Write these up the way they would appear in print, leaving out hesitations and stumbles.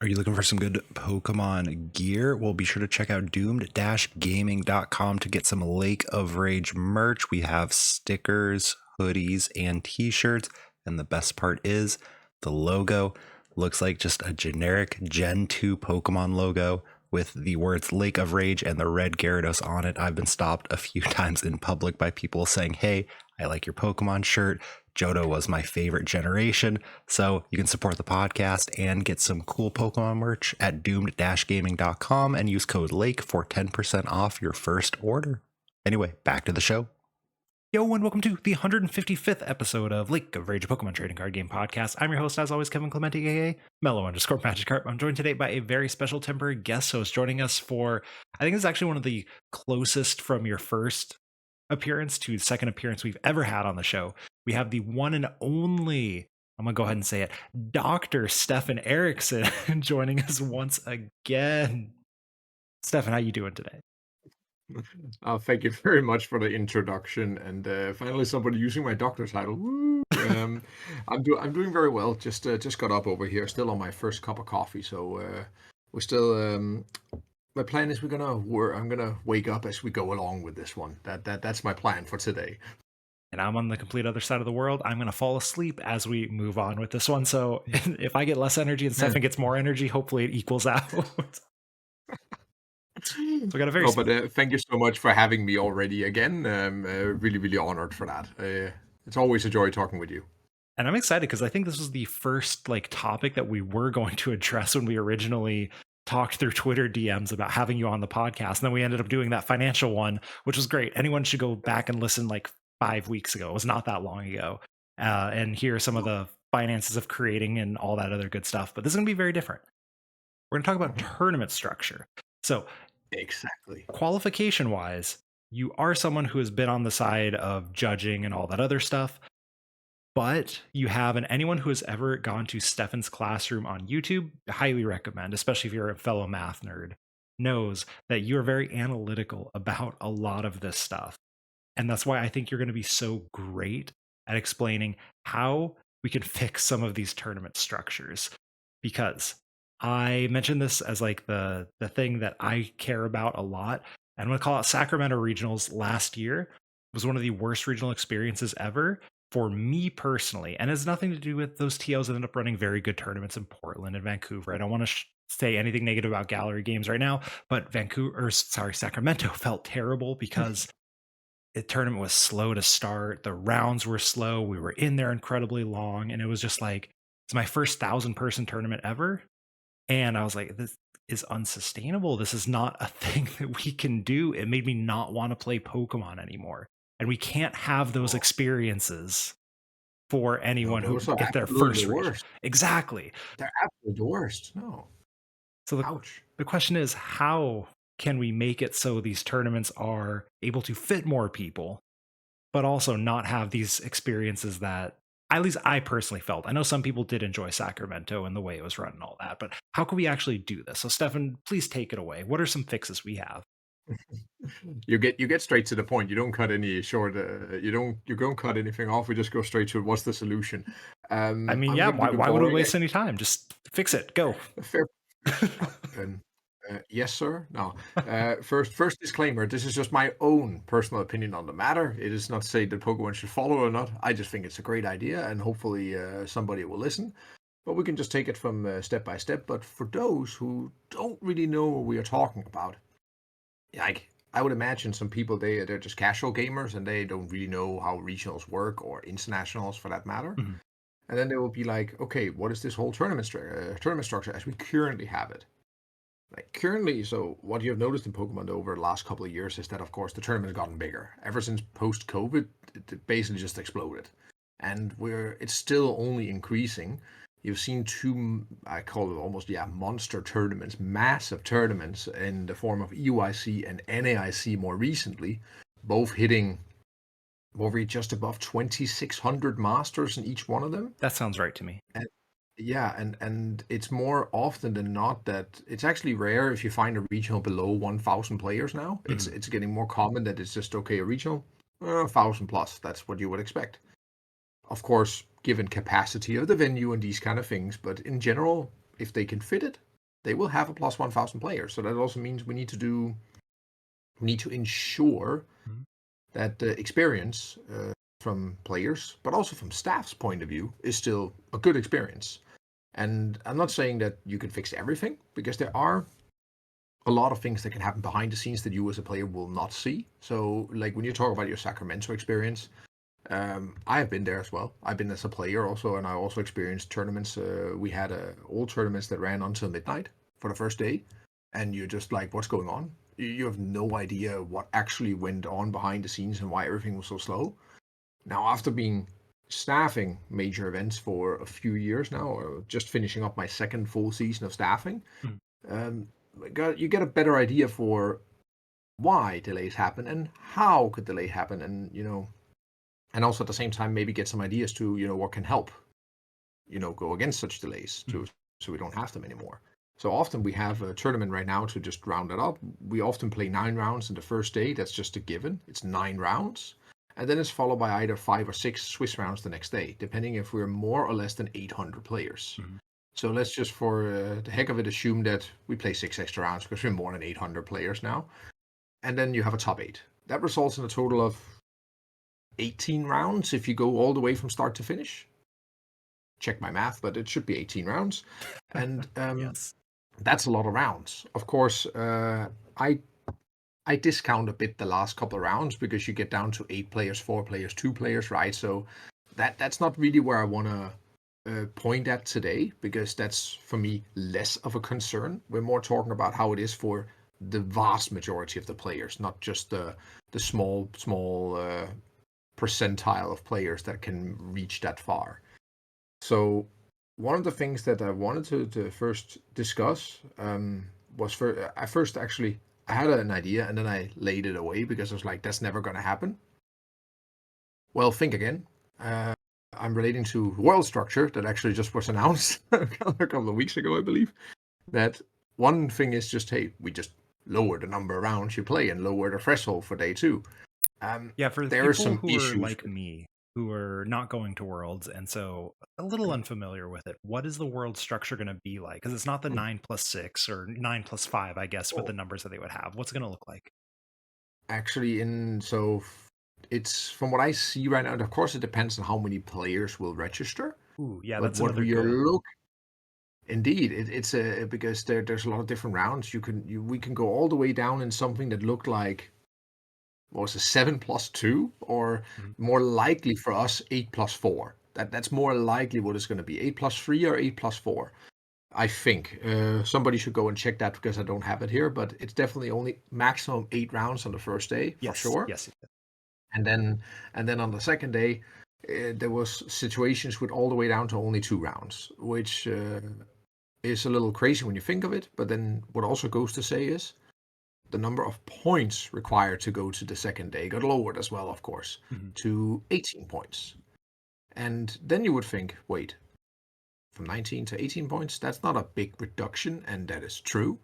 Are you looking for some good Pokemon gear? Well, be sure to check out doomed-gaming.com to get some Lake of Rage merch. We have stickers, hoodies, and t-shirts. And the best part is the logo looks like just a generic Gen 2 Pokemon logo with the words Lake of Rage and the red Gyarados on it. I've been stopped a few times in public by people saying, "Hey, I like your Pokemon shirt. Johto was my favorite generation." So you can support the podcast and get some cool Pokemon merch at doomed-gaming.com and use code LAKE for 10% off your first order. Anyway, back to the show. Yo, and welcome to the 155th episode of Lake of Rage, a Pokemon trading card game podcast. I'm your host, as always, Kevin Clementi, aka Mellow_Magikarp. I'm joined today by a very special temporary guest host joining us for, I think it's actually one of the closest from your first appearance to second appearance we've ever had on the show. We have the one and only, I'm gonna go ahead and say it, Dr. Stefan Erickson joining us once again. Stefan, how you doing today? Thank you very much for the introduction, and finally somebody using my doctor title. Woo! I'm doing very well. Just got up over here, still on my first cup of coffee. So we're still. My plan is I'm gonna wake up as we go along with this one. That's my plan for today. And I'm on the complete other side of the world. I'm going to fall asleep as we move on with this one. So if I get less energy and Stefan gets more energy, hopefully it equals out. So we got a very. Oh, but thank you so much for having me already again. Really, really honored for that. It's always a joy talking with you. And I'm excited because I think this was the first topic that we were going to address when we originally talked through Twitter DMs about having you on the podcast. And then we ended up doing that financial one, which was great. Anyone should go back and listen 5 weeks ago. It was not that long ago. And hear some of the finances of creating and all that other good stuff. But this is going to be very different. We're going to talk about tournament structure. So exactly, qualification wise, you are someone who has been on the side of judging and all that other stuff. But you have, and anyone who has ever gone to Stefan's classroom on YouTube, highly recommend, especially if you're a fellow math nerd, knows that you're very analytical about a lot of this stuff. And that's why I think you're going to be so great at explaining how we can fix some of these tournament structures. Because I mentioned this as the thing that I care about a lot. I'm going to call it Sacramento Regionals last year was one of the worst regional experiences ever for me personally. And it has nothing to do with those TOs that end up running very good tournaments in Portland and Vancouver. I don't want to say anything negative about Gallery Games right now, but Sacramento felt terrible because the tournament was slow to start. The rounds were slow. We were in there incredibly long. And it was just it's my first 1,000-person tournament ever. And I was like, this is unsustainable. This is not a thing that we can do. It made me not want to play Pokemon anymore. And we can't have those experiences for anyone who those are get their absolutely first the region. worst. Exactly. They're absolutely the worst. No. So Ouch. the question is, how can we make it so these tournaments are able to fit more people, but also not have these experiences that at least I personally felt? I know some people did enjoy Sacramento and the way it was run and all that, but how can we actually do this? So Stefan, please take it away. What are some fixes we have? You get straight to the point. You don't cut any short. You don't cut anything off. We just go straight to what's the solution. I mean, I'm yeah, going to do the why would we boring. waste any time? Just fix it. Go. Fair. Um, yes, sir. No. First disclaimer. This is just my own personal opinion on the matter. It is not to say that Pokemon should follow or not. I just think it's a great idea, and hopefully somebody will listen. But we can just take it from step by step. But for those who don't really know what we are talking about, like I would imagine some people they're just casual gamers and they don't really know how regionals work or internationals for that matter. Mhm. And then they will be like, okay, what is this whole tournament structure as we currently have it? Like currently, so what you have noticed in Pokemon over the last couple of years is that, of course, the tournament has gotten bigger. Ever since post-COVID, it basically just exploded, and it's still only increasing. You've seen two, I call it almost, yeah, monster tournaments, massive tournaments in the form of EUIC and NAIC more recently, both hitting over just above 2,600 masters in each one of them. That sounds right to me. And yeah, and it's more often than not that it's actually rare if you find a regional below 1,000 players now. It's getting more common that it's just okay, a regional 1,000 plus. That's what you would expect. Of course, given capacity of the venue and these kind of things, but in general, if they can fit it, they will have a plus 1,000 players. So that also means we need to ensure Mhm. that the experience from players, but also from staff's point of view, is still a good experience. And I'm not saying that you can fix everything, because there are a lot of things that can happen behind the scenes that you as a player will not see. So, like when you talk about your Sacramento experience, I have been there as well. I've been as a player also, and I also experienced tournaments. We had all tournaments that ran until midnight for the first day, and you're just like, what's going on? You have no idea what actually went on behind the scenes and why everything was so slow. Now, after being staffing major events for a few years now, or just finishing up my second full season of staffing, Mhm. um, you get a better idea for why delays happen and how could delay happen, and and also at the same time maybe get some ideas to what can help go against such delays, Mhm. so we don't have them anymore. So often we have a tournament right now. To just round it up, we often play 9 rounds in the first day. That's just a given. It's 9 rounds, and then it's followed by either 5 or 6 Swiss rounds the next day, depending if we're more or less than 800 players. Mhm. So let's just, for the heck of it, assume that we play 6 extra rounds because we're more than 800 players now, and then you have a top 8. That results in a total of 18 rounds if you go all the way from start to finish. Check my math, but it should be 18 rounds. And Yes. that's a lot of rounds. Of course, I I discount a bit the last couple of rounds because you get down to 8 players, 4 players, 2 players, right? So that's not really where I want to point at today, because that's for me less of a concern. We're more talking about how it is for the vast majority of the players, not just the small percentile of players that can reach that far. So one of the things that I wanted to first discuss was, I first actually I had an idea and then I laid it away because I was like, that's never going to happen. Well, think again. Uh, I'm relating to world structure that actually just was announced a couple of weeks ago, I believe. That one thing is just, hey, we just lower the number of rounds you play and lower the threshold for day two. Yeah, for the There are people some who are issues like with. me, who are not going to Worlds and so a little unfamiliar with it, what is the world structure going to be like? Because it's not the 9+6 or 9+5, I guess, with Oh, the numbers that they would have. What's it going to look like? actually, it's from what I see right now. And of course, it depends on how many players will register. Ooh, yeah, But that's what another we are good. indeed, it's a because there's a lot of different rounds. We can go all the way down in something that looked like, what was a 7+2, or Mhm. more likely for us 8+4. That's more likely what it's going to be, 8+3 or 8+4. I think somebody should go and check that because I don't have it here, but it's definitely only maximum 8 rounds on the first day for Yes, sure. yes. And then on the second day, there was situations with all the way down to only 2 rounds, which is a little crazy when you think of it. But then what also goes to say is the number of points required to go to the second day got lowered as well, of course, Mhm. to 18 points. And then you would think, wait, from 19 to 18 points, that's not a big reduction, and that is true.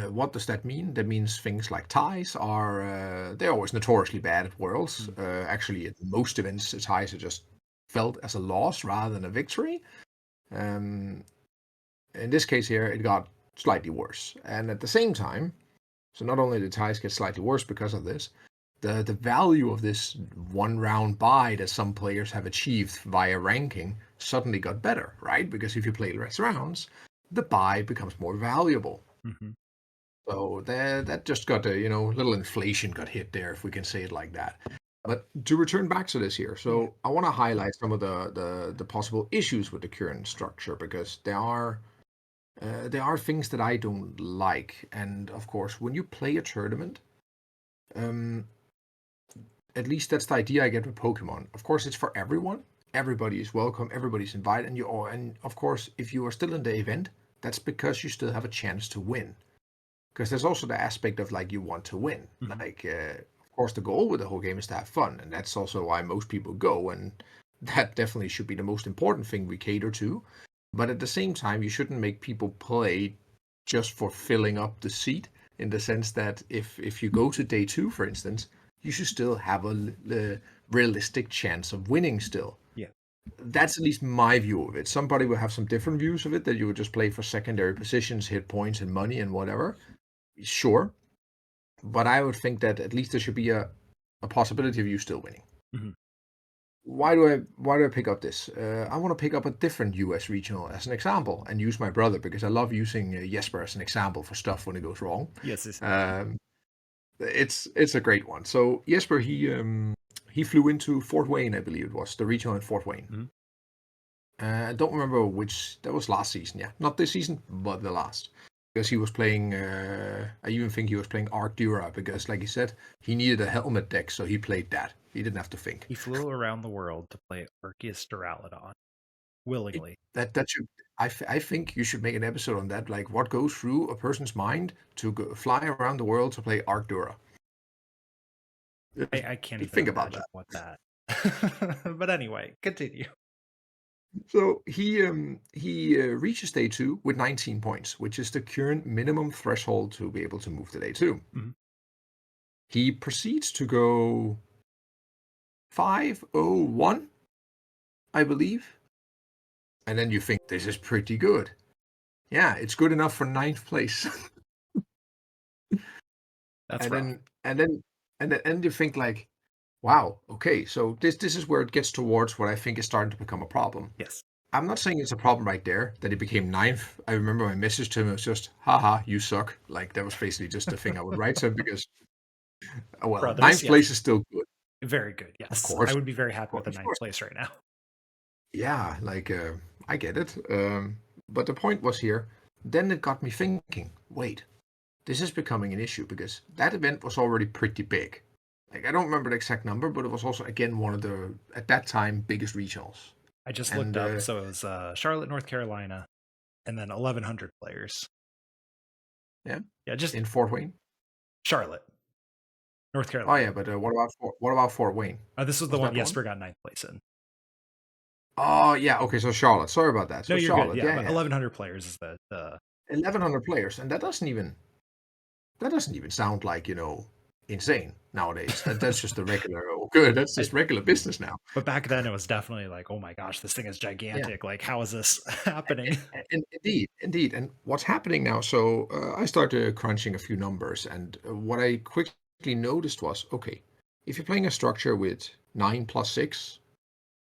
What does that mean? That means things like ties are they're always notoriously bad at Worlds. Mhm. Actually, at most events, ties are just felt as a loss rather than a victory. Um, in this case here, it got slightly worse, and at the same time, so not only did ties get slightly worse because of this, the value of this 1 round buy that some players have achieved via ranking suddenly got better, right? Because if you play less rounds, the buy becomes more valuable. Mhm. So that just got a little inflation got hit there, if we can say it like that. But to return back to this here, Yeah. so I want to highlight some of the possible issues with the current structure, because there are things that I don't like. And of course, when you play a tournament, um, at least that's the idea I get with Pokemon. Of course, it's for everyone. Everybody is welcome. Everybody's invited, and and of course, if you are still in the event, that's because you still have a chance to win. Because there's also the aspect of, like, you want to win. Mhm. Like, of course, the goal with the whole game is to have fun, and that's also why most people go, and that definitely should be the most important thing we cater to. But at the same time, you shouldn't make people play just for filling up the seat. In the sense that if you go to day two, for instance, you should still have a realistic chance of winning still. Yeah. That's at least my view of it. Somebody will have some different views of it, that you would just play for secondary positions, hit points and money and whatever. Sure. But I would think that at least there should be a possibility of you still winning. Mhm. Why do I pick up this? I want to pick up a different US regional as an example and use my brother, because I love using Jesper as an example for stuff when it goes wrong. Yes, yes. Um, it's a great one. So Jesper, he flew into Fort Wayne, I believe it was the regional in Fort Wayne. Mhm. I don't remember which. That was last season, yeah, not this season, but the last. Because he was playing. I even think he was playing Arctura, because, like he said, he needed a helmet deck, so he played that. He didn't have to think. He flew around the world to play Arceus Duraludon It, willingly. that should. I think you should make an episode on that, like what goes through a person's mind to fly around the world to play Arctura. I can't even Think about imagine that. what that. But anyway, continue. So he reaches day two with 19 points, which is the current minimum threshold to be able to move to day two. Mhm. He proceeds to go 501, I believe. And then you think this is pretty good. Yeah, it's good enough for ninth place. That's and rough. then and then and then you think like, wow, okay, so this is where it gets towards what I think is starting to become a problem. Yes. I'm not saying it's a problem right there that he became ninth. I remember my message to him was just, haha, you suck. Like that was basically just the thing I would write to him, because well, Brothers, ninth yes. place is still good. Very good. Of Yes. I course. would be very happy with the Of ninth course. place right now. Yeah, like I get it. But the point was here, then it got me thinking, wait, this is becoming an issue, because that event was already pretty big. Like I don't remember the exact number, but it was also again one of the, at that time, biggest regionals. I just looked And up. So it was Charlotte, North Carolina, and then 1,100 players. yeah, Yeah, just in Fort Wayne. Charlotte, North Oh Carolina. yeah, but what about Fort Wayne? This was the Was one that the one? Jesper got ninth place in. Oh yeah, okay, so Charlotte. Sorry about that. No, So you're good. Charlotte, Yeah, yeah, but yeah. 1,100 players is the 1,100 players, and that doesn't even sound like, insane nowadays. That's just the regular. Oh, good. That's I, just regular business now. but back then it was definitely like, oh my gosh, this thing is Yeah, gigantic. Like, how is this happening? and indeed. And what's happening now? So I started crunching a few numbers, and what I quickly noticed was, okay, if you're playing a structure with 9 plus 6,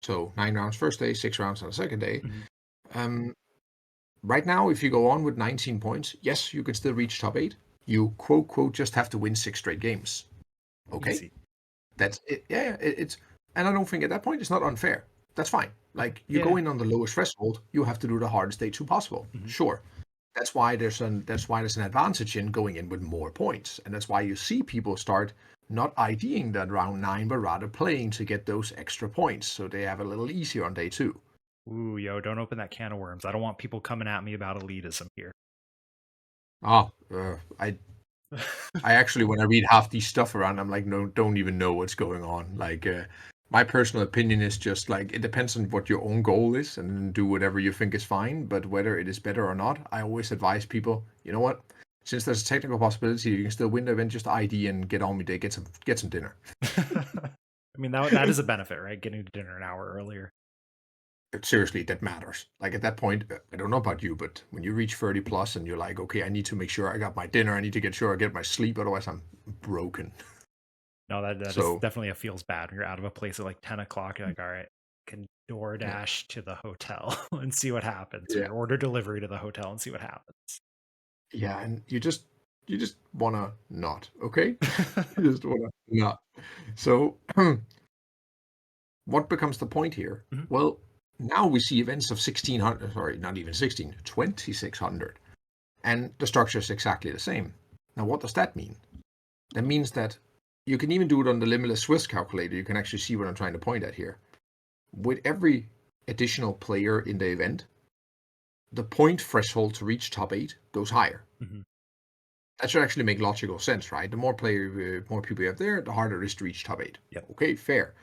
so 9 rounds first day, 6 rounds on the second day. Mhm. Um, right now, if you go on with 19 points, yes, you can still reach top eight. You quote quote just have to win 6 straight games. Okay, Easy. that's it. Yeah, it's, and I don't think at that point it's not unfair. That's fine. Okay. Like you Yeah. go in on the lowest threshold, you have to do the hardest day two possible. Mhm. Sure. That's why there's an advantage in going in with more points, and that's why you see people start not IDing that round nine, but rather playing to get those extra points, so they have a little easier on day two. Ooh, yo, don't open that can of worms. I don't want people coming at me about elitism here. Ah, I actually, when I read half these stuff around, I'm like, no, don't even know what's going on. Like, my personal opinion is just like it depends on what your own goal is, and then do whatever you think is fine. But whether it is better or not, I always advise people, you know what? Since there's a technical possibility, you can still win the event. Just ID and get on with it. Get some dinner. I mean, that is a benefit, right? Getting to dinner an hour earlier. Seriously, that matters. Like at that point, I don't know about you, but when you reach 30 plus and you're like, okay, I need to make sure I got my dinner. I need to get sure I get my sleep. Otherwise, I'm broken. No, that is So definitely a feels bad when you're out of a place at like 10 o'clock. You're like, all right, can yeah, DoorDash to the hotel and see what happens, yeah. or order delivery to the hotel and see what happens. Yeah, and you just wanna not, okay? You just wanna not. So what becomes the point here? Mhm. Well, now we see events of 1600, sorry, not even 16, 2600, and the structure is exactly the same. Now, what does that mean? That means that you can even do it on the limitless Swiss calculator. You can actually see what I'm trying to point at here. With every additional player in the event, the point threshold to reach top eight goes higher. Mhm. That should actually make logical sense, right? The more more people you have there, the harder it is to reach top eight. Yep. Okay, fair.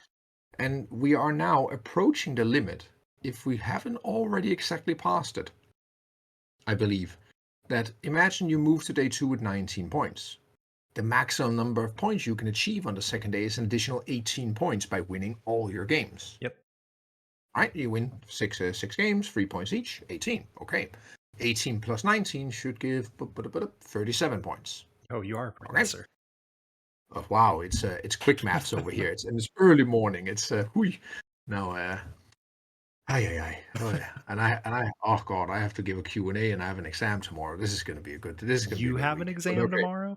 And we are now approaching the limit, if we haven't already exactly passed it, I believe, that imagine you move to day two with 19 points. The maximum number of points you can achieve on the second day is an additional 18 points by winning all your games. Yep. Right, you win six games, 3 points each, 18. Okay. 18 plus 19 should give 37 points. Oh, you are a Okay. professor. Oh, wow, it's quick maths over here. It's early morning. It's hui. No, oh yeah. And I oh god, I have to give a Q&A and I have an exam tomorrow. This is gonna be a You good have an week. But exam okay, tomorrow?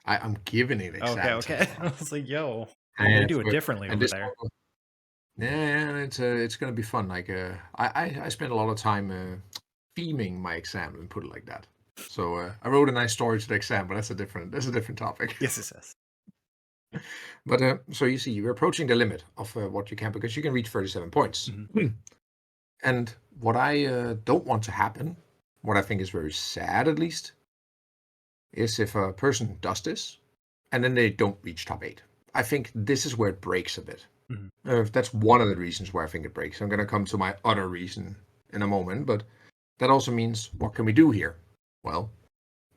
I'm giving an Okay, exam okay. I tomorrow. was like, yo, well, they And do it so differently and over this one there. yeah, and it's gonna be fun. Like I spent a lot of time theming my exam and put it like that. So I wrote a nice story to the exam, but that's a different topic. Yes, yes, yes. But so you see, you're approaching the limit of what you can because you can reach 37 points. Mhm. And what I don't want to happen, what I think is very sad at least, is if a person does this and then they don't reach top 8. I think this is where it breaks a bit. Mhm. That's one of the reasons where I think it breaks. I'm going to come to my other reason in a moment, but that also means what can we do here? Well,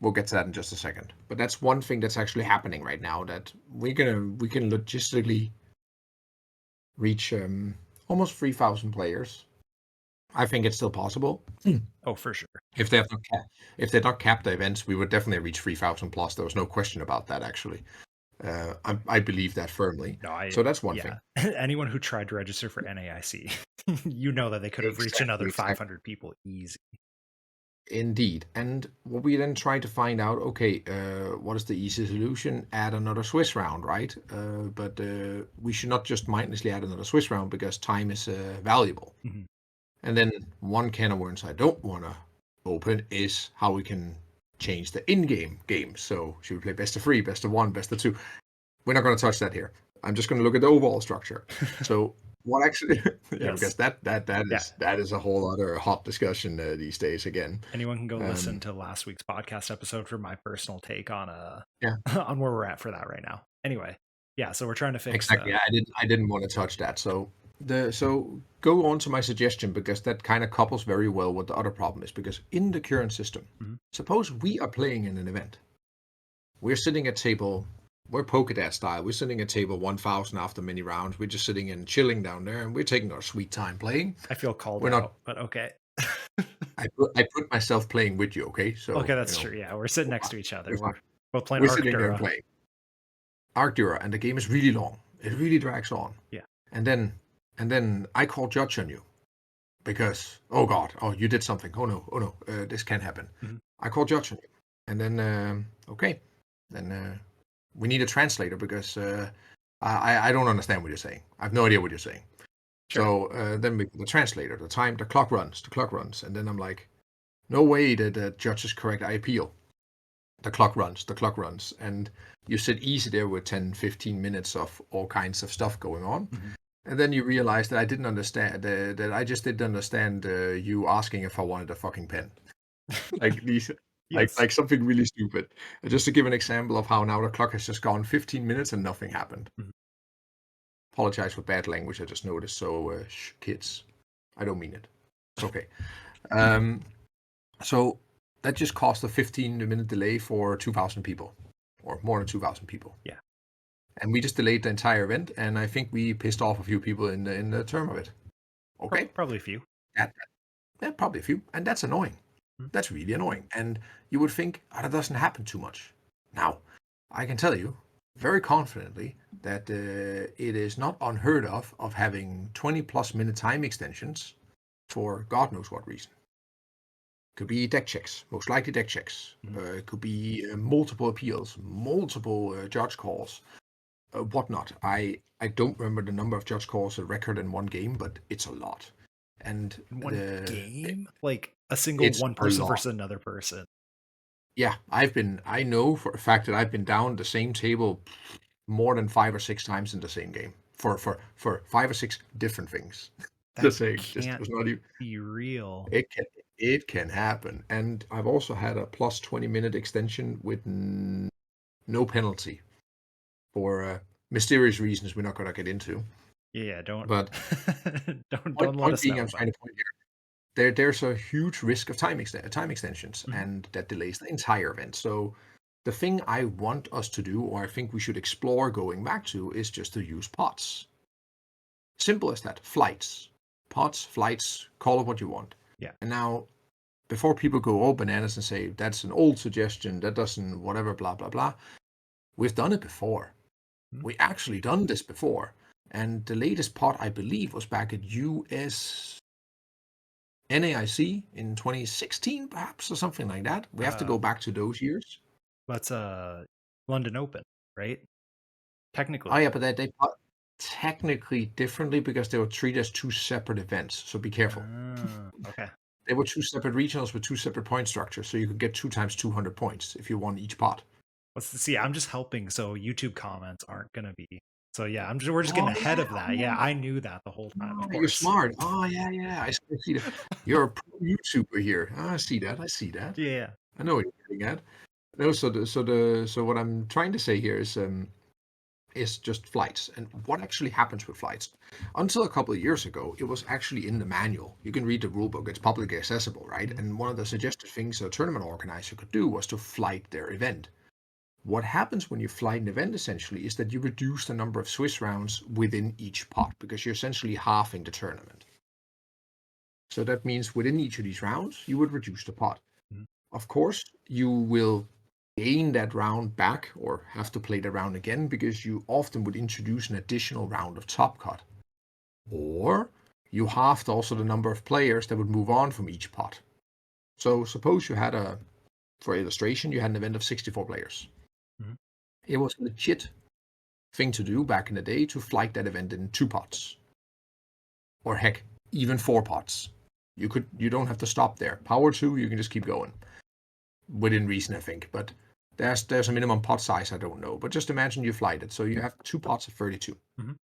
we'll get to that in just a second. But that's one thing that's actually happening right now that we can logistically reach almost 3,000 players. I think it's still possible. Oh, for sure. If they have not if they'd not capped the events, we would definitely reach 3,000 plus. There was no question about that. Actually, I believe that firmly. No, I So that's one yeah. thing. Anyone who tried to register for NAIC, you know that they could have reached Exactly, another exactly. 500 people easy. Indeed. And what we then try to find out, okay, what is the easy solution? Add another Swiss round, right? But we should not just mindlessly add another Swiss round because time is valuable. Mhm. And then one can of worms I don't want to open is how we can change the in-game games. So should we play best of 3, best of 1, best of 2? We're not going to touch that here. I'm just going to look at the overall structure. So what actually, yeah, Yes. because Yeah. that is a whole other hot discussion these days again. Anyone can go listen Um, to last week's podcast episode for my personal take on yeah, on where we're at for that right now. Anyway, yeah, so we're trying to fix exactly. I didn't want to touch that. So go on to my suggestion because that kind of couples very well what the other problem is. Because in the current system, Mhm. suppose we are playing in an event. We're sitting at table. We're Pokedex style. We're sitting at table 1,000 after many rounds. We're just sitting and chilling down there, and we're taking our sweet time playing. I feel called We're not. out, but okay. I put myself playing with you. Okay, so Okay, that's true. Yeah, we're sitting next to each other. we're fine. We're both playing We're sitting there and Arctura. playing Arctura, and the game is really long. It really drags on. Yeah. And then I call judge on you because oh god, oh you did something. Oh no, this can't happen. Mhm. I call judge on you, and then okay, then we need a translator because I don't understand what you're saying. I have no idea what you're saying. Sure. So then we get the translator. The clock runs, and then I'm like, no way that the judge is correct. I appeal. The clock runs, and you sit easy there with 10, 15 minutes of all kinds of stuff going on. Mhm. And then you realize that I didn't understand that I just didn't understand you asking if I wanted a fucking pen. Like these, Yes. like something really stupid. Just to give an example of how now the clock has just gone 15 minutes and nothing happened. Mhm. Apologize for bad language. I just noticed. So kids, I don't mean it. It's okay. Um, so that just cost a 15-minute delay for 2,000 people, or more than 2,000 people. Yeah. And we just delayed the entire event, and I think we pissed off a few people in the term of it. Okay, Probably a few. that, yeah, probably a few, and that's annoying. Mhm. That's really annoying. And you would think that doesn't happen too much. Now, I can tell you very confidently that it is not unheard of having 20 plus minute time extensions for God knows what reason. Could be deck checks, most likely deck checks. Mhm. It could be multiple appeals, multiple judge calls, whatnot. I don't remember the number of judge calls a record in one game, but it's a lot. And In one the game, like a single it's one a person lot. versus another person. Yeah, I know for a fact that I've been down the same table more than 5 or 6 times in the same game for 5 or 6 different things. That Just saying, just can't was not even. be real. It can it can happen, and I've also had a plus 20-minute extension with no penalty for mysterious reasons we're not going to get into. Yeah, don't But don't point let point us being, know I'm about trying to point here. There's a huge risk of time extensions, it. Mhm. and that delays the entire event. So the thing I want us to do, or I think we should explore going back to, is just to use pots. Simple as that. Flights. pots, flights, call it what you want. Yeah. And now, before people go all bananas and say that's an old suggestion, that doesn't whatever, blah blah blah, we've done it before. Mhm. We actually done this before, and the latest pot I believe was back at US NAIC in 2016, perhaps, or something like that. We have to go back to those years. That's London Open, right? Oh Technically. yeah, but they pot technically differently because they were treated as two separate events. So be careful. Okay. They were two separate regionals with two separate point structures, so you could get 2 times 200 points if you won each pot. Let's see. I'm just helping, so YouTube comments aren't gonna be. So yeah, we're just getting Oh ahead yeah, of that. Yeah, I knew that the whole time, oh, of you're course. smart. Oh yeah, yeah. I see that. You're a pro YouTuber here. Ah, I see that. I see that. Yeah. I know what you're getting at. No, so what I'm trying to say here is just flights and what actually happens with flights. Until a couple of years ago, it was actually in the manual. You can read the rule book; it's publicly accessible, right? Mhm. And one of the suggested things a tournament organizer could do was to flight their event. What happens when you flight an event essentially is that you reduce the number of Swiss rounds within each pot because you're essentially halving the tournament. So that means within each of these rounds, you would reduce the pot. Mhm. Of course, you will gain that round back or have to play the round again because you often would introduce an additional round of top cut. Or you halved also the number of players that would move on from each pot. So suppose you had for illustration, you had an event of 64 players. Mhm. It was a legit thing to do back in the day to flight that event in 2 pots. Or heck, even 4 pots. You don't have to stop there. Power 2, you can just keep going. Within reason, I think. But there's a minimum pot size, I don't know. But just imagine you flight it. So you have 2 pots of 32. Mhm.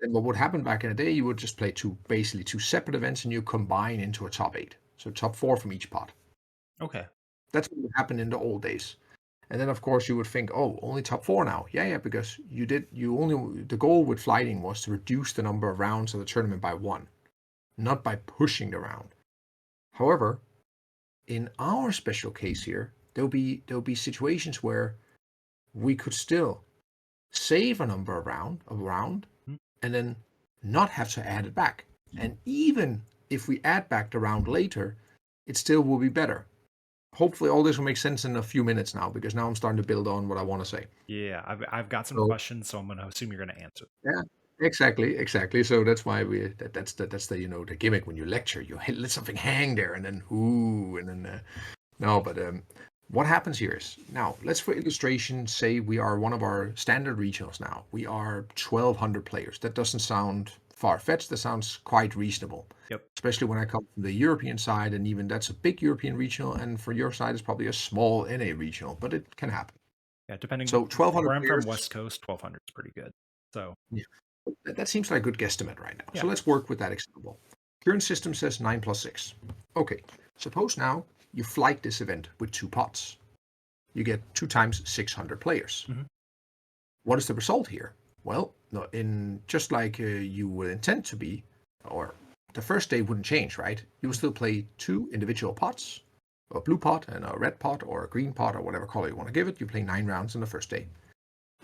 And what would happen back in the day, you would just play basically two separate events and you combine into a top 8. So top 4 from each pot. Okay. That's what would happen in the old days. And then of course you would think, oh, only top 4 now. Yeah, because the goal with flighting was to reduce the number of rounds of the tournament by 1, not by pushing the round. However, in our special case here, there'll be situations where we could still save a number around Mhm. and then not have to add it back. And even if we add back the round later, it still will be better. Hopefully all this will make sense in a few minutes now, because now I'm starting to build on what I want to say. Yeah, I've got some So questions, so I'm gonna assume you're gonna answer. yeah, exactly. So that's why that's the the gimmick when you lecture, you let something hang there, and then ooh, and then no, but what happens here is now let's for illustration say we are one of our standard regionals now. We are 1,200 players. That doesn't sound far-fetched. That sounds quite reasonable, Yep. especially when I come from the European side, and even that's a big European regional, and for your side it's probably a small NA regional, but it can happen. Yeah, depending So 1,200 where I'm from, players. West Coast, 1200 is pretty good. So Yeah, that seems like a good guesstimate right now. yeah. So let's work with that example. Current system says 9 plus 6. Okay, suppose now you flight this event with 2 pots. You get 2 times 600 players. Mhm. What is the result here? Well, no, in just like you would intend to be, or the first day wouldn't change, right? You would still play 2 individual pots, a blue pot and a red pot, or a green pot, or whatever color you want to give it. You play 9 rounds on the first day.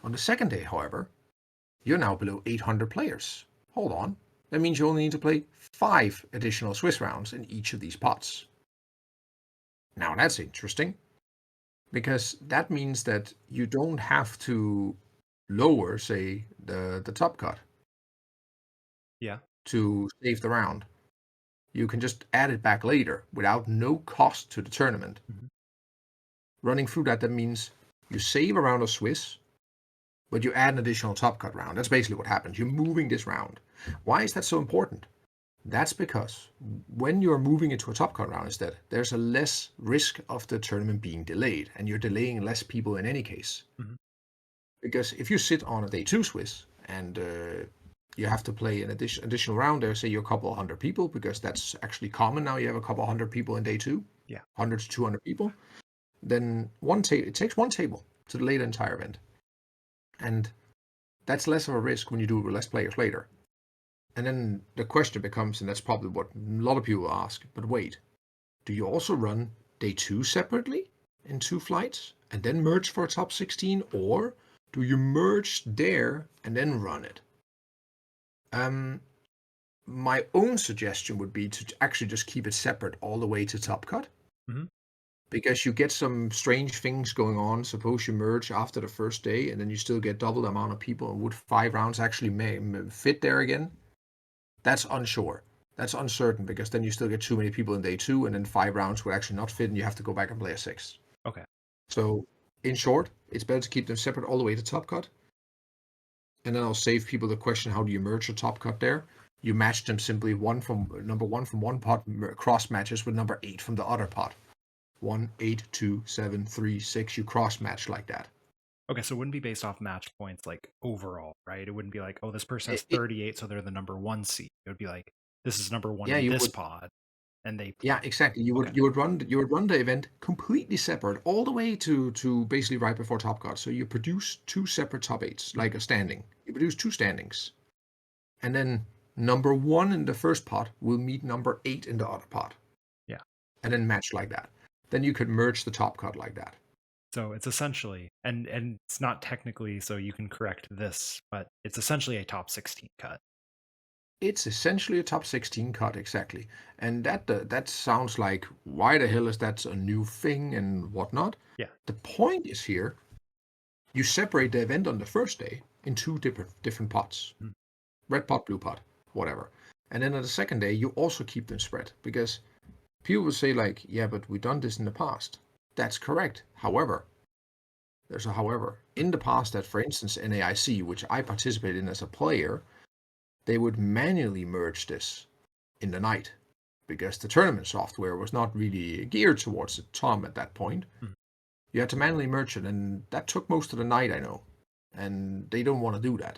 On the second day, however, you're now below 800 players. Hold on. That means you only need to play 5 additional Swiss rounds in each of these pots. Now that's interesting, because that means that you don't have to lower, say, the top cut Yeah. to save the round. You can just add it back later without no cost to the tournament. Mhm. Running through that, that means you save a round of Swiss, but you add an additional top cut round. That's basically what happens. You're moving this round. Why is that so important? That's because when you're moving into a top cut round instead, there's a less risk of the tournament being delayed, and you're delaying less people in any case. Mhm. Because if you sit on a day 2 Swiss and you have to play an additional round there, say you're a couple of hundred people, because that's actually common now. You have a couple of hundred people in day 2, Yeah. 100 to 200 people. Then it takes one table to delay the entire event, and that's less of a risk when you do it with less players later. And then the question becomes, and that's probably what a lot of people ask, but wait, do you also run day 2 separately in 2 flights and then merge for a top 16, or do you merge there and then run it? Um, my own suggestion would be to actually just keep it separate all the way to Top Cut. Mhm. Because you get some strange things going on. Suppose you merge after the first day, and then you still get double the amount of people. And would 5 rounds actually fit there again? That's unsure. That's uncertain because then you still get too many people in day 2, and then 5 rounds would actually not fit, and you have to go back and play a 6. Okay. So, in short, it's better to keep them separate all the way to Top Cut. And then I'll save people the question: how do you merge a Top Cut there? You match them simply number 1 from one pot cross matches with number 8 from the other pot. 1, 8, 2, 7, 3, 6. You cross match like that. Okay, so it wouldn't be based off match points like overall, right? It wouldn't be like, oh, this person has It, 38, so they're the number 1 seed. It would be like, this is number 1 yeah, in you this would. pod, and they Yeah, play. exactly. Okay. You would run the event completely separate, all the way to basically right before Top Cut. So you produce 2 separate top 8s, like a standing. You produce 2 standings, and then number 1 in the first pot will meet number 8 in the other pot. Yeah. And then match like that. Then you could merge the Top Cut like that. So it's essentially, and it's not technically, so you can correct this, but it's essentially a top 16 cut. It's essentially a top 16 cut, exactly. And that sounds like, why the hell is that a new thing and whatnot? Yeah. The point is here, you separate the event on the first day in 2 different pots. Mm. Red pot, blue pot, whatever. And then on the second day, you also keep them spread, because people will say like, yeah, but we've done this in the past. That's correct. However, there's a however. In the past, that for instance, NAIC, which I participated in as a player, they would manually merge this in the night, because the tournament software was not really geared towards the Tom at that point. Mm. You had to manually merge it, and that took most of the night, I know. And they don't want to do that.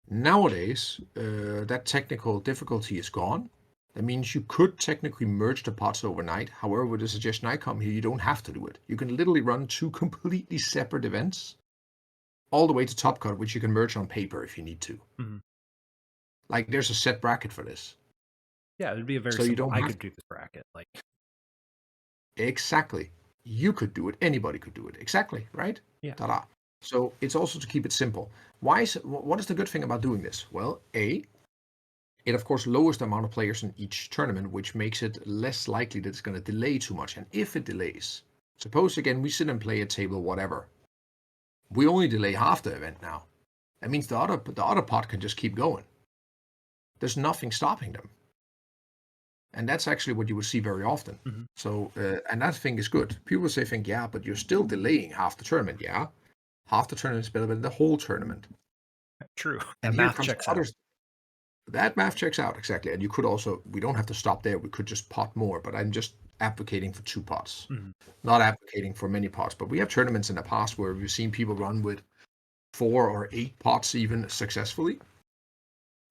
Nowadays, that technical difficulty is gone. That means you could technically merge the pots overnight. However, with the suggestion I come here, you don't have to do it. You can literally run 2 completely separate events all the way to Top Cut, which you can merge on paper if you need to. Mm-hmm. Like, there's a set bracket for this. Yeah, it'd be a very So you simple, don't I have could do this bracket. Like, exactly. You could do it. Anybody could do it. Exactly, right? yeah. Ta-da. So it's also to keep it simple. What is the good thing about doing this? Well, A, it of course lowers the amount of players in each tournament, which makes it less likely that it's going to delay too much. And if it delays, suppose again we sit and play a table, whatever. We only delay half the event now. That means the other pot can just keep going. There's nothing stopping them. And that's actually what you would see very often. Mm-hmm. So, and that thing is good. People think, yeah, but you're still delaying half the tournament. Yeah, half the tournament is better than the whole tournament. True. And That here math comes checks out. out. That math checks out, exactly. And you could also, we don't have to stop there. We could just pot more, but I'm just advocating for 2 pots, not advocating for many pots. But we have tournaments in the past where we've seen people run with 4 or 8 pots even successfully.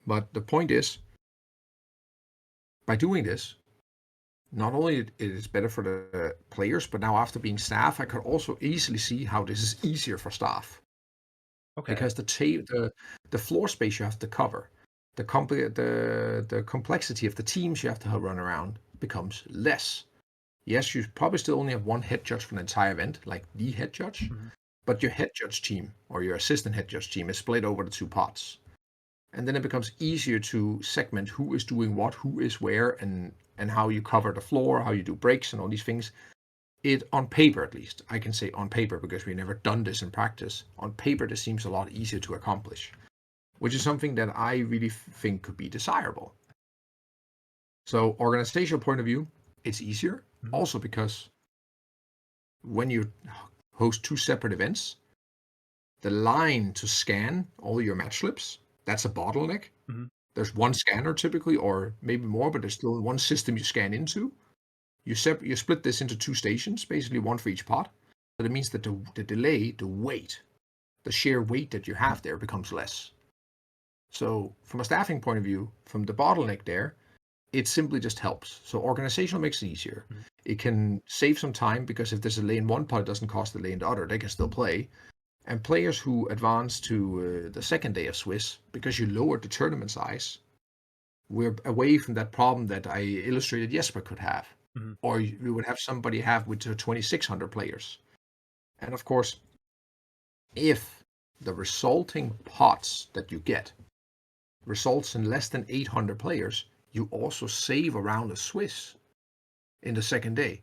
But the point is, by doing this, not only it is better for the players, but now after being staff, I could also easily see how this is easier for staff. Okay. Because the floor space you have to cover, the complexity of the teams you have to run around becomes less. Yes, you probably still only have 1 head judge for an entire event, like the head judge, but your head judge team or your assistant head judge team is split over the 2 pots. And then it becomes easier to segment who is doing what, who is where, and how you cover the floor, how you do breaks and all these things. It, on paper at least, I can say on paper because we've never done this in practice, on paper this seems a lot easier to accomplish, which is something that I really think could be desirable. So organizational point of view, it's easier. Also because when you host 2 separate events, the line to scan all your match slips, that's a bottleneck. There's 1 scanner typically, or maybe more, but there's still 1 system you scan into. You split this into 2 stations, basically 1 for each pot. But it means that the delay, the weight, the sheer weight that you have there becomes less. So from a staffing point of view, from the bottleneck there, it simply just helps. So organizational makes it easier. It can save some time because if there's a delay in 1 pot, it doesn't cost a delay in the other. They can still play. And players who advance to the second day of Swiss, because you lowered the tournament size, we're away from that problem that I illustrated Jesper could have. Or we would have somebody have with 2,600 players. And of course, if the resulting pots that you get results in less than 800 players, you also save a round of Swiss in the second day.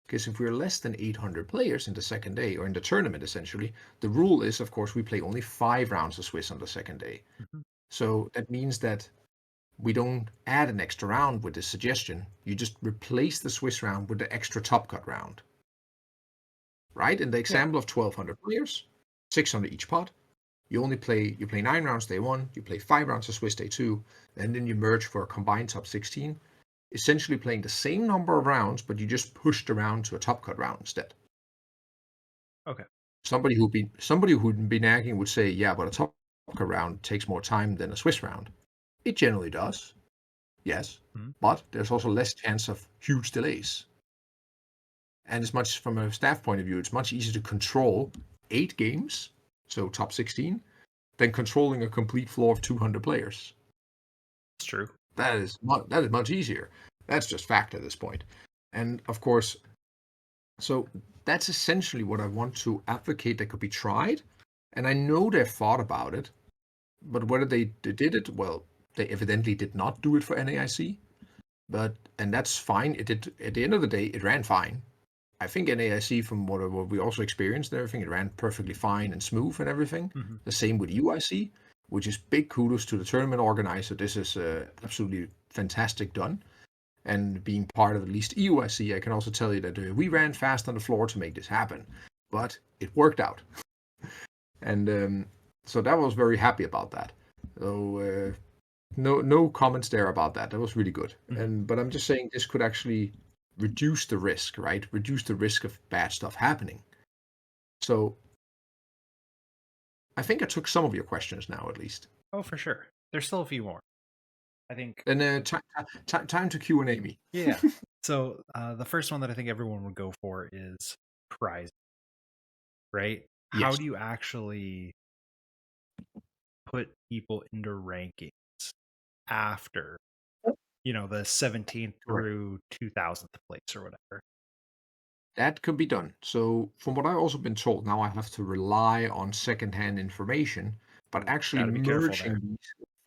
Because if we're less than 800 players in the second day, or in the tournament essentially, the rule is, of course, we play only 5 rounds of Swiss on the second day. Mhm. So that means that we don't add an extra round with this suggestion. You just replace the Swiss round with the extra top cut round. Right? In the Yeah. example of 1,200 players, 600 each pot, you play 9 rounds day one, you play 5 rounds of Swiss day two, and then you merge for a combined top 16, essentially playing the same number of rounds, but you just pushed around to a top cut round instead. Okay. Somebody who'd been nagging would say, yeah, but a top cut round takes more time than a Swiss round. It generally does, yes, Mhm. but there's also less chance of huge delays. And as much from a staff point of view, it's much easier to control 8 games, so top 16, than controlling a complete floor of 200 players. It's true. That is much easier. That's just fact at this point. And of course, so that's essentially what I want to advocate that could be tried. And I know they've thought about it, but whether they did it, well, they evidently did not do it for NAIC. And that's fine. It did. At the end of the day, it ran fine. I think NAIC, from what we also experienced and everything, it ran perfectly fine and smooth and everything. Mm-hmm. The same with UIC, which is big kudos to the tournament organizer. This is absolutely fantastic done. And being part of at least EUIC, I can also tell you that we ran fast on the floor to make this happen, but it worked out. And so that was very happy about that. So no comments there about that. That was really good. Mm-hmm. But I'm just saying this could actually reduce the risk, right? Reduce the risk of bad stuff happening. So I think I took some of your questions now, at least. Oh, for sure. There's still a few more. I think. Then time to Q&A me. Yeah. So the first one that I think everyone would go for is prize, right? How Yes. do you actually put people into rankings after, the 17th Correct. through 2000th place or whatever? That could be done. So from what I've also been told, now I have to rely on secondhand information, but actually Got to be careful merging there. these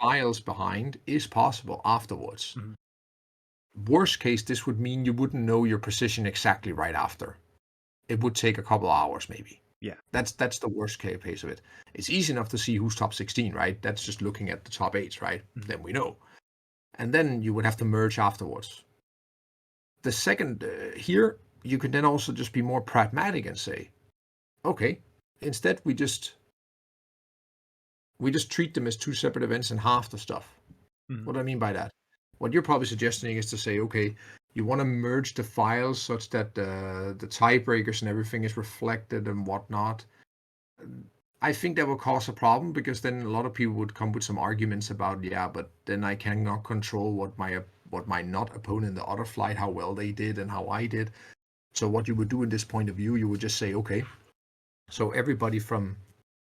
files behind is possible afterwards. Mhm. Worst case, this would mean you wouldn't know your position exactly right after. It would take a couple of hours, maybe. Yeah. That's the worst case of it. It's easy enough to see who's top 16, right? That's just looking at the top 8s, right? Mhm. Then we know. And then you would have to merge afterwards. The second here, you can then also just be more pragmatic and say, okay, instead we just treat them as two separate events and half the stuff. Mhm. What do I mean by that? What you're probably suggesting is to say, okay, you want to merge the files such that the tiebreakers and everything is reflected and whatnot. I think that will cause a problem because then a lot of people would come with some arguments about, yeah, but then I cannot control what my not opponent in the other flight, how well they did and how I did. So what you would do in this point of view, you would just say, okay, so everybody from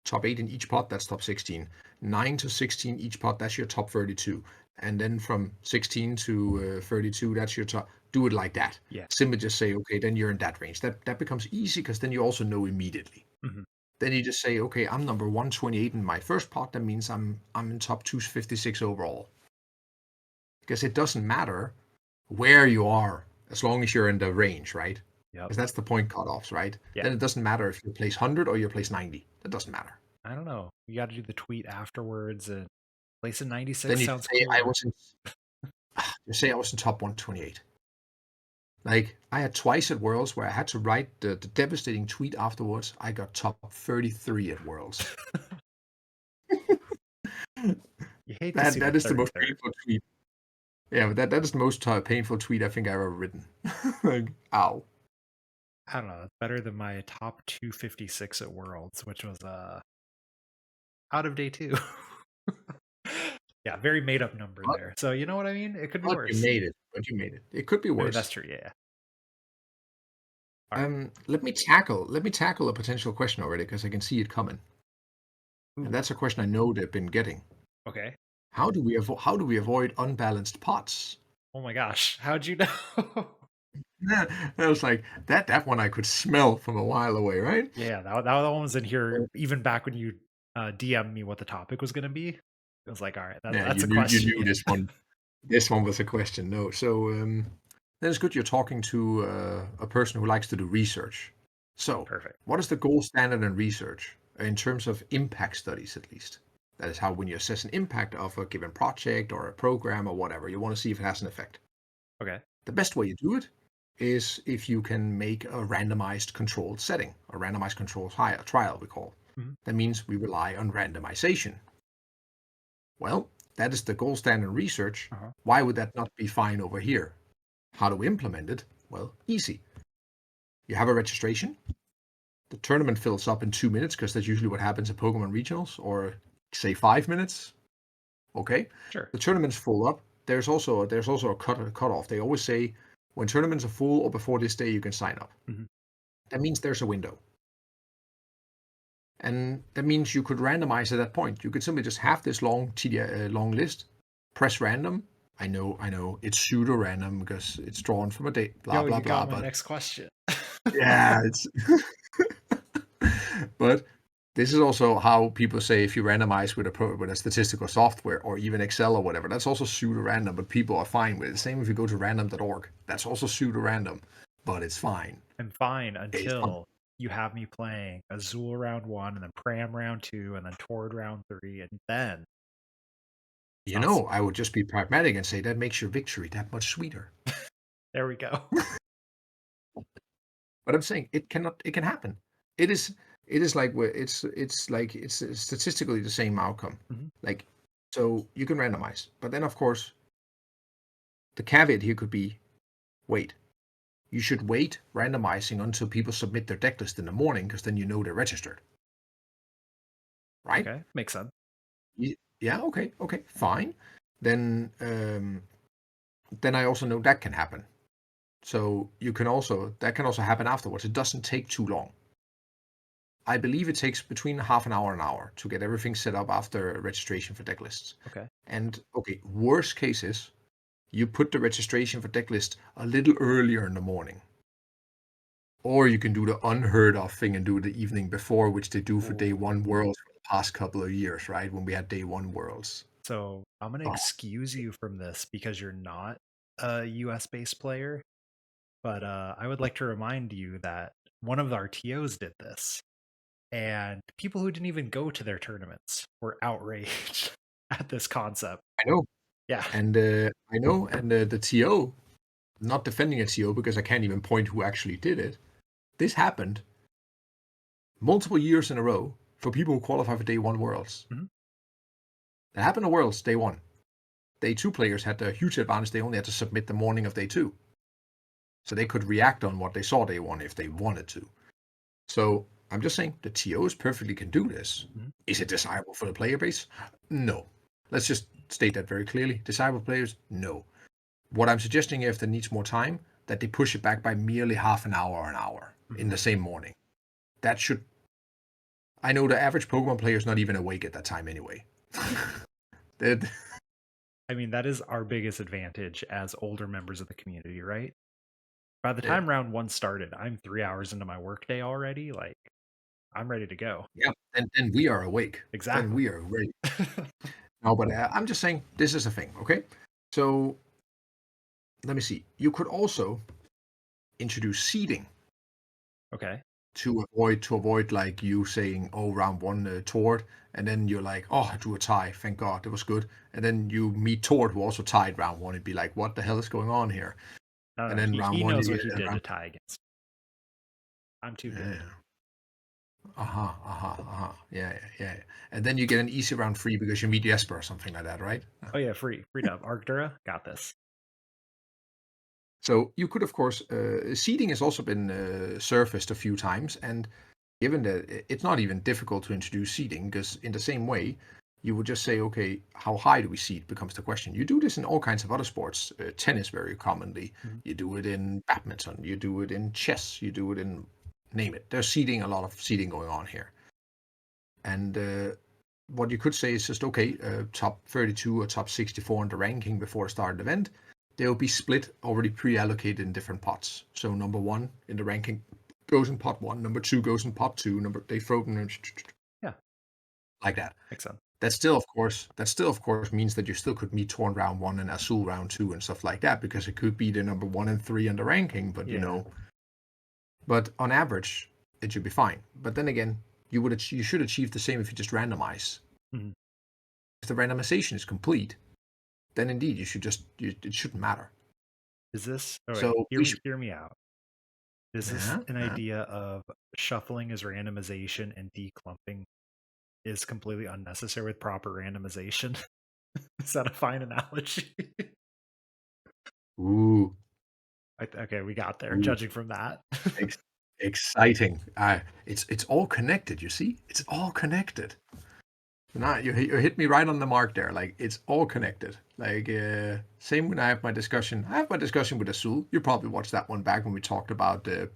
top 8 in each pot, that's top 16. 9 to 16 each pot, that's your top 32. And then from 16 to 32, that's your top. Do it like that. Yeah. Simply just say, okay, then you're in that range. That becomes easy because then you also know immediately. Mhm. Then you just say, okay, I'm number 128 in my first pot. That means I'm in top 256 overall. Because it doesn't matter where you are as long as you're in the range, right? Yep. Because that's the point cutoffs, right? Yeah. Then it doesn't matter if you place 100 or you place 90. That doesn't matter. I don't know. You got to do the tweet afterwards, and place in 96 Then you sounds say I cooler. was in. You say I was in top 128. Like I had twice at Worlds where I had to write the devastating tweet afterwards. I got top 33 at Worlds. You hate to see That the is the most 33rd. painful tweet. Yeah, but that is the most painful tweet I think I've ever written. Like, ow. I don't know. It's better than my top 256 at Worlds, which was out of day 2. Yeah, very made up number But, there. So you know what I mean? It could be but you worse. made it. But you made it. It could be I mean, worse. that's true. Yeah. All right. Let me tackle a potential question already because I can see it coming. Ooh, And that's a question I know they've been getting. okay. How do we avoid unbalanced pots? Oh my gosh. How'd you know? I was like, that one I could smell from a while away, right? Yeah, that one was in here even back when you DM'd me what the topic was going to be. It was like, all right, Yeah, that's a you question. knew this one. This one was a question. No. So then it's good you're talking to a person who likes to do research. So, Perfect. what is the gold standard in research in terms of impact studies, at least? That is how when you assess an impact of a given project or a program or whatever, you want to see if it has an effect. Okay. The best way to do it is if you can make a randomized controlled setting, a randomized controlled trial, we call. Mhm. That means we rely on randomization. Well, that is the gold standard in research. Uh-huh. Why would that not be fine over here? How do we implement it? Well, easy. You have a registration. The tournament fills up in 2 minutes because that's usually what happens at Pokemon regionals, or say 5 minutes. Okay, Sure. the tournament's full up. There's also a cutoff. They always say when tournaments are full or before this day you can sign up. Mhm. That means there's a window, and that means you could randomize at that point. You could simply just have this long list, press random. I know, it's pseudo random because it's drawn from a date. Blah Yo, blah you blah. got my But next question. yeah, it's but this is also how people say if you randomize with a statistical software or even Excel or whatever, that's also pseudo random, but people are fine with it. Same if you go to random.org, that's also pseudo random, but it's fine. I'm fine It's fun. until you have me playing Azul round 1 and then Pram round 2 and then Tord round 3 and then it's You not s know, I would just be pragmatic and say that makes your victory that much sweeter. there we go. But I'm saying it can happen. It is it is like it's statistically the same outcome. Mhm. Like so you can randomize, but then of course the caveat here could be wait. You should wait randomizing until people submit their deck list in the morning because then you know they're registered, right? Okay, makes sense. Yeah, okay, fine. Then then I also know that can happen. So that can also happen afterwards. It doesn't take too long. I believe it takes between half an hour to get everything set up after registration for deck lists. Okay. And okay, worst cases, you put the registration for deck list a little earlier in the morning. Or you can do the unheard of thing and do it the evening before, which they do for day Ooh. one worlds for the past couple of years, right? When we had day one worlds. So, I'm gonna Oh, excuse you from this because you're not a US-based player, but, I would like to remind you that one of our TOs did this, and people who didn't even go to their tournaments were outraged at this concept. I know. Yeah. And I know. And the TO, not defending a TO because I can't even point who actually did it. This happened multiple years in a row for people who qualify for day one worlds. Mhm. That happened to worlds day one. Day two players had a huge advantage. They only had to submit the morning of day two. So they could react on what they saw day one if they wanted to. So I'm just saying the TOs perfectly can do this. Mhm. Is it desirable for the player base? No. Let's just state that very clearly. Desirable players? No. What I'm suggesting, if there needs more time, that they push it back by merely half an hour in Mhm. the same morning. That should. I know the average Pokemon player is not even awake at that time anyway. That- I mean, that is our biggest advantage as older members of the community, right? By the yeah, time round 1 started, I'm 3 hours into my workday already, like, I'm ready to go. yeah. Then we are awake. Then Exactly. we are ready. No, but I'm just saying this is a thing. Okay, so let me see. You could also introduce seeding Okay. to avoid like you saying, "Oh, round one Tord," and then you're like, "Oh, I drew a tie. Thank God, it was good." And then you meet Tord who also tied round one, and be like, "What the hell is going on here?" No, And no, then round he one, knows you what get he did to round. tie against I'm too good. Yeah. Yeah, yeah, yeah. And then you get an easy round three because you meet Jesper or something like that, right? Oh, yeah, free dub. Arctura, got this. So you could, of course, seeding has also been surfaced a few times, and given that it's not even difficult to introduce seeding, because in the same way, you would just say, okay, how high do we seed becomes the question. You do this in all kinds of other sports, tennis very commonly. Mhm. You do it in badminton. You do it in chess. You do it in name it. There's seeding, a lot of seeding going on here, and what you could say is just okay, top 32 or top 64 in the ranking before the start of the event, they'll be split already pre-allocated in different pots. So number one in the ranking goes in pot one, number two goes in pot two, number they throw them in Yeah, like that. makes sense. that still of course means that you still could meet Torn round one and Azul round two and stuff like that, because it could be the number 1 and 3 on the ranking, but Yeah. but on average it should be fine. But then again, you should achieve the same if you just randomize. Mhm. If the randomization is complete, then indeed it shouldn't matter. Is this oh wait, So we should. hear me out. Is this Yeah, an yeah. idea of shuffling as randomization and declumping is completely unnecessary with proper randomization? Is that a fine analogy? Ooh, Okay, we got there, ooh, judging from that. ex- exciting. It's all connected. You see, it's all connected. Nah, you hit me right on the mark there. Like, it's all connected. Like, same when I have my discussion. I have my discussion with Azul. You probably watched that one back when we talked about the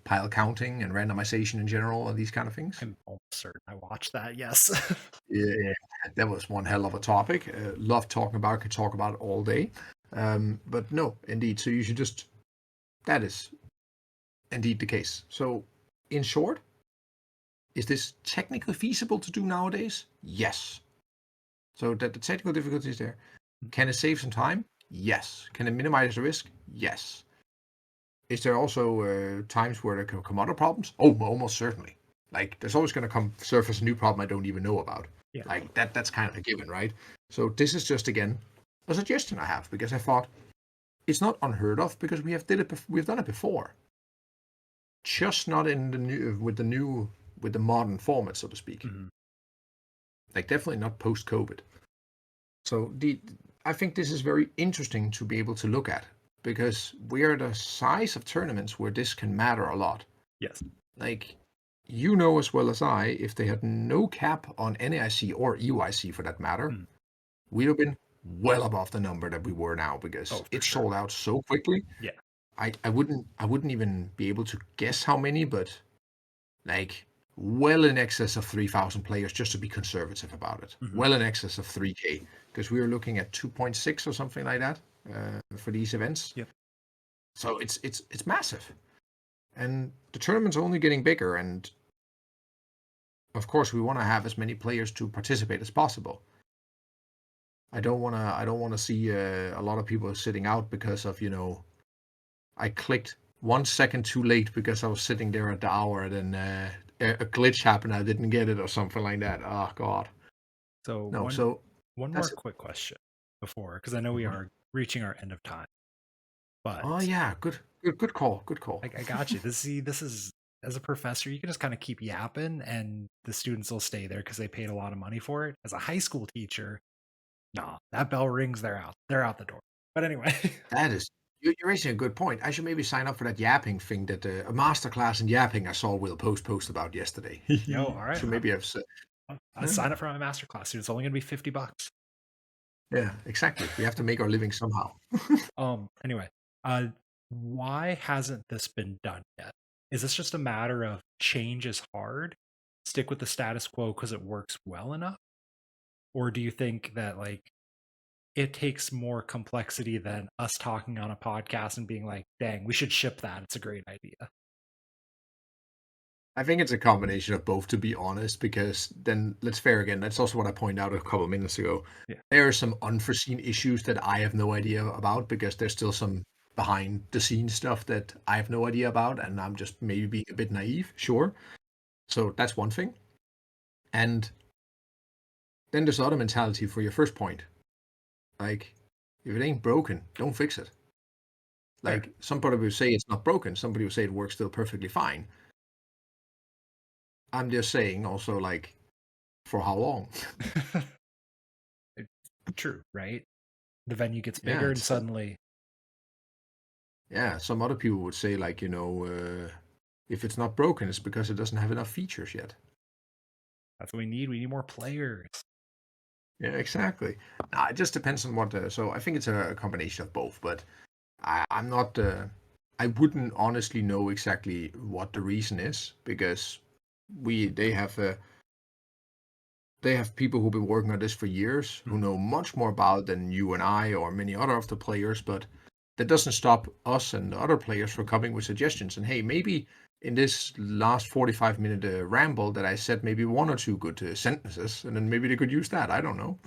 pile counting and randomization in general and these kind of things. I'm almost certain I watched that, yes. Yeah, that was one hell of a topic. Love talking about. Could talk about it all day. But no, indeed. So you should just. That is indeed the case. So, in short, is this technically feasible to do nowadays? Yes. So that the technical difficulty is there. Can it save some time? Yes. Can it minimize the risk? Yes. Is there also times where there can come other problems? Oh, almost certainly. Like, there's always going to come surface a new problem I don't even know about. Yeah. Like, that's kind of a given, right? So this is just, again, a suggestion I have, because I thought it's not unheard of, because we've done it before. Just not in the new with the modern format, so to speak. Mhm. Like, definitely not post-COVID. So I think this is very interesting to be able to look at, because we are the size of tournaments where this can matter a lot. Yes. Like, you know as well as I, if they had no cap on NAIC or EYC for that matter, Mm. we'd have been well above the number that we were now, because Oh, for it sure. sold out so quickly. Yeah. I wouldn't even be able to guess how many, but like well in excess of 3,000 players, just to be conservative about it. Mhm. Well in excess of 3K, because we were looking at 2.6 or something like that for these events. Yep. So it's massive, and the tournament's only getting bigger. And of course, we want to have as many players to participate as possible. I don't want to see a lot of people sitting out because of I clicked 1 second too late because I was sitting there at the hour, and then a glitch happened. I didn't get it or something like that. Oh God. So No. So one more that's it. quick question before, because I know we Mhm. are reaching our end of time. But Oh yeah, good call. Good call. I got you. This is as a professor, you can just kind of keep yapping, and the students will stay there because they paid a lot of money for it. As a high school teacher, nah, that bell rings, they're out the door. But anyway, That is, you're raising a good point. I should maybe sign up for that yapping thing, that a masterclass in yapping I saw Will post about yesterday. yo, all right, So maybe I've said, I'll yeah, sign up for my master class, dude. It's only gonna be $50. yeah, exactly. We have to make our living somehow. Anyway, uh, why hasn't this been done yet? Is this just a matter of change is hard? Stick with the status quo because it works well enough? Or do you think that like it takes more complexity than us talking on a podcast and being like, dang, we should ship that. It's a great idea. I think it's a combination of both, to be honest, because then let's fair again. That's also what I pointed out a couple of minutes ago. Yeah. There are some unforeseen issues that I have no idea about, because there's still some behind the scenes stuff that I have no idea about, and I'm just maybe being a bit naive, sure. So that's one thing. And then there's the other mentality for your first point. Like, if it ain't broken, don't fix it. Fair. Like, somebody will say it's not broken, somebody will say it works still perfectly fine. I'm just saying also, like, for how long? True, right? The venue gets Yeah, bigger and it's suddenly, yeah. Some other people would say, like, if it's not broken, it's because it doesn't have enough features yet. that's what we need. We need more players. Yeah, exactly. Nah, it just depends on what. So I think it's a combination of both, but I'm not. I wouldn't honestly know exactly what the reason is, because we they have people who've been working on this for years, who Mhm. know much more about it than you and I or many other of the players. But that doesn't stop us and other players from coming with suggestions. And hey, maybe in this last 45-minute ramble that I said maybe one or two good sentences, and then maybe they could use that. I don't know.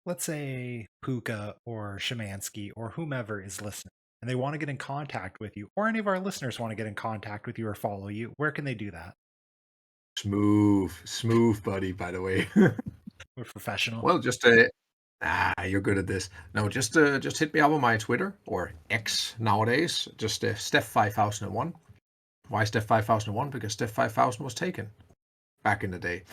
Let's say Puka or Shemansky or whomever is listening and they want to get in contact with you, or any of our listeners want to get in contact with you or follow you. Where can they do that? Smooth, buddy. By the way. We're professional. Well, just you're good at this. No, just hit me up on my Twitter or X nowadays. Just Steph 5001. Why Steph 5001? Because Steph 5000 was taken back in the day.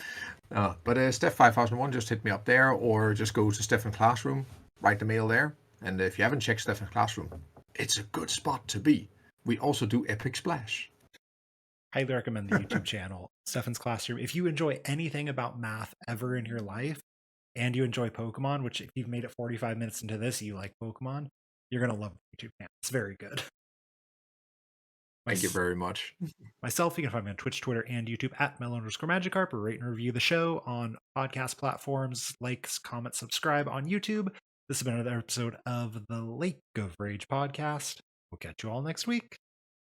But Steph 5001, just hit me up there, or just go to Stefan Classroom, write the mail there. And if you haven't checked Stefan Classroom, it's a good spot to be. We also do Epic Splash. Highly recommend the YouTube channel, Stefan's Classroom. If you enjoy anything about math ever in your life, and you enjoy Pokemon, which if you've made it 45 minutes into this, you like Pokemon, you're going to love the YouTube channel. It's very good. Thank you very much. Myself, you can find me on Twitch, Twitter, and YouTube at Mel_Magikarp, or rate and review the show on podcast platforms, likes, comment, subscribe on YouTube. This has been another episode of the Lake of Rage podcast. We'll catch you all next week.